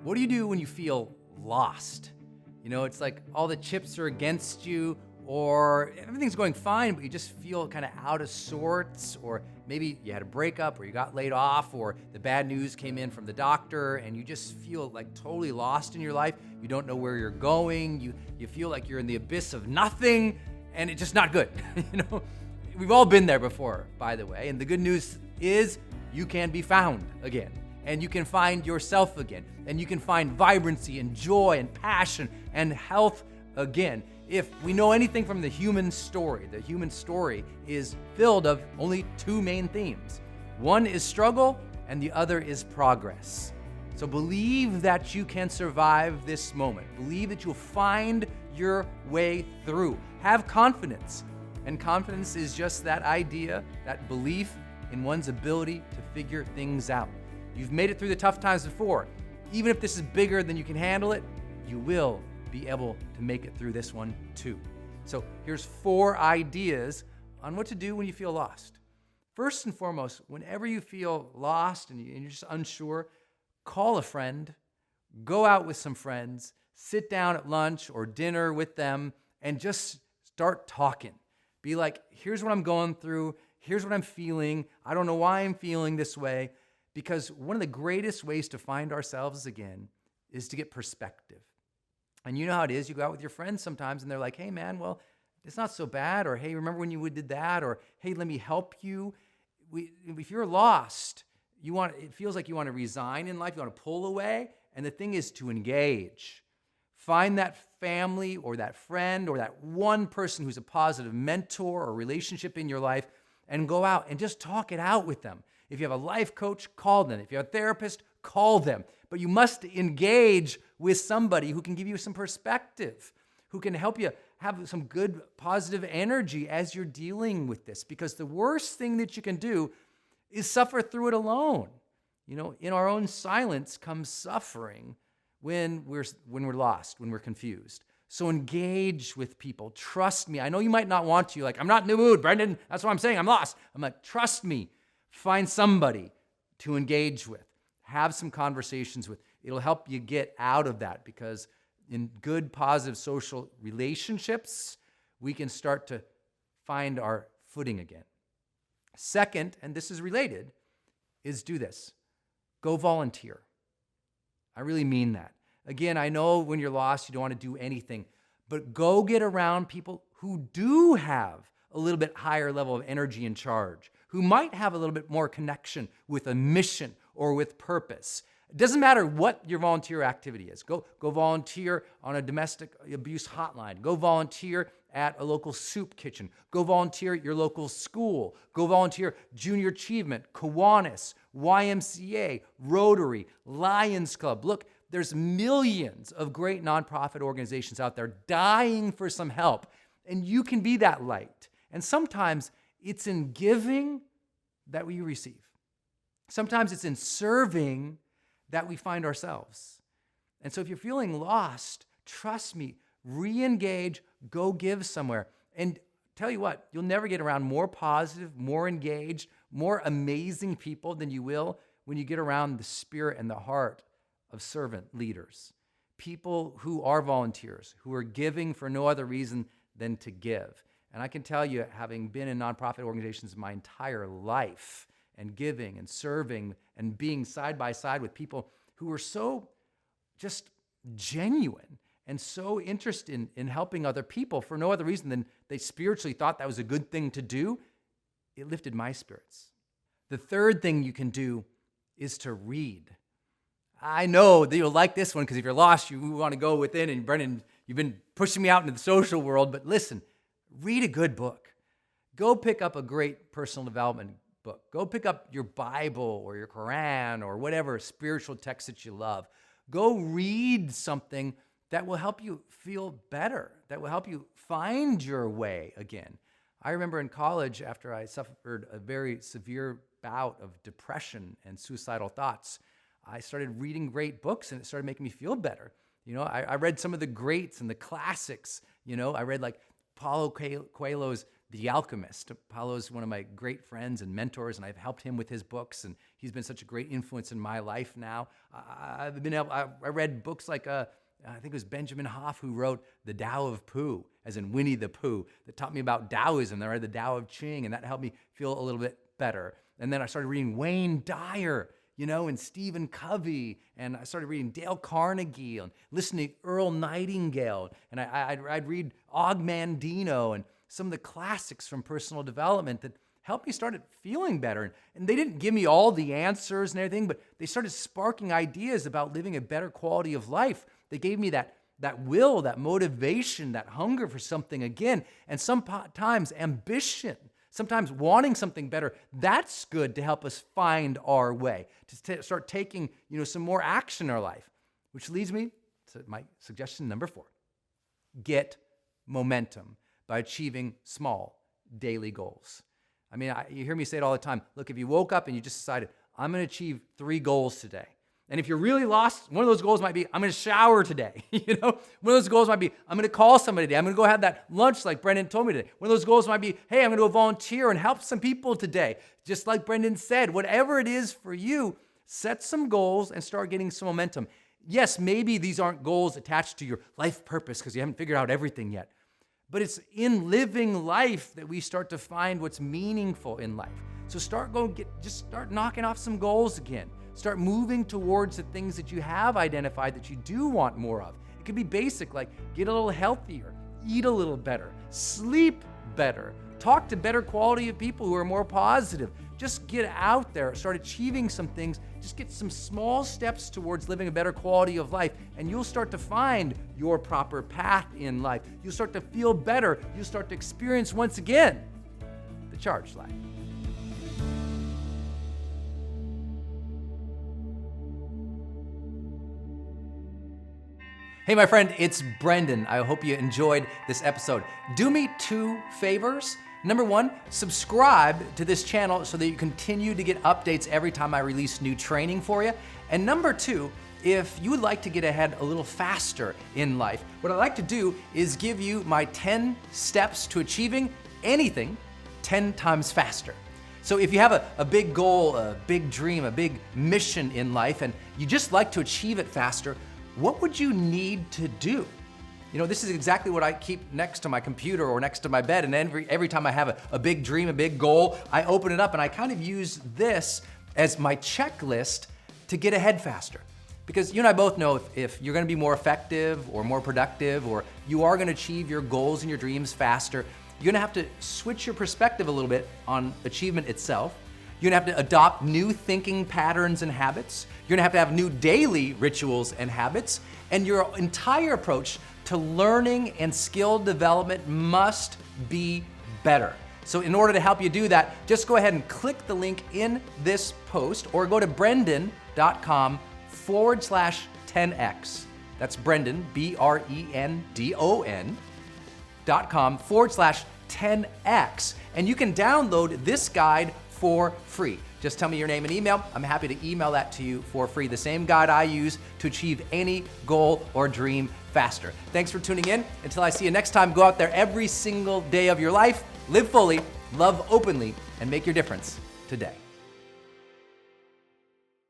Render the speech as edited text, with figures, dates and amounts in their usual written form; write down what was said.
What do you do when you feel lost? It's like all the chips are against you, or everything's going fine, but you just feel kind of out of sorts, or maybe you had a breakup, or you got laid off, or the bad news came in from the doctor, and you just feel like totally lost in your life. You don't know where you're going. You feel like you're in the abyss of nothing, and it's just not good. We've all been there before, by the way. And the good news is you can be found again. And you can find yourself again. And you can find vibrancy and joy and passion and health again. If we know anything from the human story is filled of only two main themes. One is struggle and the other is progress. So believe that you can survive this moment. Believe that you'll find your way through. Have confidence. And confidence is just that idea, that belief in one's ability to figure things out. You've made it through the tough times before. Even if this is bigger than you can handle it, you will be able to make it through this one too. So here's 4 ideas on what to do when you feel lost. First and foremost, whenever you feel lost and you're just unsure, call a friend, go out with some friends, sit down at lunch or dinner with them, and just start talking. Be like, here's what I'm going through. Here's what I'm feeling. I don't know why I'm feeling this way. Because one of the greatest ways to find ourselves again is to get perspective. And you know how it is. You go out with your friends sometimes and they're like, hey man, well, it's not so bad. Or hey, remember when you did that? Or hey, let me help you. If you're lost, it feels like you want to resign in life. You want to pull away. And the thing is to engage. Find that family or that friend or that one person who's a positive mentor or relationship in your life and go out and just talk it out with them. If you have a life coach, call them. If you have a therapist, call them. But you must engage with somebody who can give you some perspective, who can help you have some good, positive energy as you're dealing with this. Because the worst thing that you can do is suffer through it alone. In our own silence comes suffering when we're lost, when we're confused. So engage with people. Trust me. I know you might not want to. You're like, I'm not in the mood, Brendon. That's what I'm saying. I'm lost. I'm like, trust me. Find somebody to engage with. Have some conversations with. It'll help you get out of that because in good, positive social relationships, we can start to find our footing again. Second, and this is related, is do this. Go volunteer. I really mean that. Again, I know when you're lost, you don't want to do anything, but go get around people who do have a little bit higher level of energy and charge, who might have a little bit more connection with a mission or with purpose. It doesn't matter what your volunteer activity is. Go volunteer on a domestic abuse hotline. Go volunteer at a local soup kitchen. Go volunteer at your local school. Go volunteer Junior Achievement, Kiwanis, YMCA, Rotary, Lions Club. Look, there's millions of great nonprofit organizations out there dying for some help, and you can be that light. And sometimes it's in giving that we receive. Sometimes it's in serving that we find ourselves. And so if you're feeling lost, trust me, re-engage, go give somewhere. And tell you what, you'll never get around more positive, more engaged, more amazing people than you will when you get around the spirit and the heart of servant leaders. People who are volunteers, who are giving for no other reason than to give. And I can tell you, having been in nonprofit organizations my entire life and giving and serving and being side by side with people who were so just genuine and so interested in helping other people for no other reason than they spiritually thought that was a good thing to do, it lifted my spirits. The third thing you can do is to read. I know that you'll like this one because if you're lost, you want to go within. And Brendon, you've been pushing me out into the social world, but listen, read a good book. Go pick up a great personal development book. Go pick up your Bible or your Quran or whatever spiritual text that you love. Go read something that will help you feel better, that will help you find your way again. I remember in college, after I suffered a very severe bout of depression and suicidal thoughts, I started reading great books and it started making me feel better. I read some of the greats and the classics. I read like Paulo Coelho's The Alchemist. Paulo is one of my great friends and mentors, and I've helped him with his books, and he's been such a great influence in my life now. I read books like, I think it was Benjamin Hoff who wrote The Tao of Pooh, as in Winnie the Pooh, that taught me about Taoism. Then I read The Tao of Ching, and that helped me feel a little bit better. And then I started reading Wayne Dyer, and Stephen Covey, and I started reading Dale Carnegie and listening to Earl Nightingale, and I'd read Og Mandino and some of the classics from personal development that helped me start feeling better. And they didn't give me all the answers and everything, but they started sparking ideas about living a better quality of life. They gave me that will, that motivation, that hunger for something again, and sometimes ambition. Sometimes wanting something better, that's good to help us find our way, to start taking, some more action in our life. Which leads me to my suggestion number 4. Get momentum by achieving small daily goals. I mean, you hear me say it all the time. Look, if you woke up and you just decided, I'm going to achieve 3 goals today. And if you're really lost, one of those goals might be, I'm going to shower today. One of those goals might be, I'm going to call somebody today. I'm going to go have that lunch like Brendon told me today. One of those goals might be, hey, I'm going to go volunteer and help some people today. Just like Brendon said, whatever it is for you, set some goals and start getting some momentum. Yes, maybe these aren't goals attached to your life purpose because you haven't figured out everything yet. But it's in living life that we start to find what's meaningful in life. So start knocking off some goals again. Start moving towards the things that you have identified that you do want more of. It could be basic, like get a little healthier, eat a little better, sleep better, talk to better quality of people who are more positive. Just get out there, start achieving some things. Just get some small steps towards living a better quality of life, and you'll start to find your proper path in life. You'll start to feel better. You'll start to experience once again the charged life. Hey, my friend, it's Brendon. I hope you enjoyed this episode. Do me 2 favors. Number 1, subscribe to this channel so that you continue to get updates every time I release new training for you. And number 2, if you would like to get ahead a little faster in life, what I'd like to do is give you my 10 steps to achieving anything 10 times faster. So if you have a big goal, a big dream, a big mission in life, and you just like to achieve it faster, what would you need to do? This is exactly what I keep next to my computer or next to my bed, and every time I have a big dream, a big goal, I open it up and I kind of use this as my checklist to get ahead faster. Because you and I both know if you're gonna be more effective or more productive, or you are gonna achieve your goals and your dreams faster, you're gonna have to switch your perspective a little bit on achievement itself. You're gonna have to adopt new thinking patterns and habits. You're gonna have new daily rituals and habits. And your entire approach to learning and skill development must be better. So in order to help you do that, just go ahead and click the link in this post or go to brendon.com/10x. That's Brendon, BRENDON.com/10x. And you can download this guide for free. Just tell me your name and email. I'm happy to email that to you for free. The same guide I use to achieve any goal or dream faster. Thanks for tuning in. Until I see you next time, go out there every single day of your life, live fully, love openly, and make your difference today.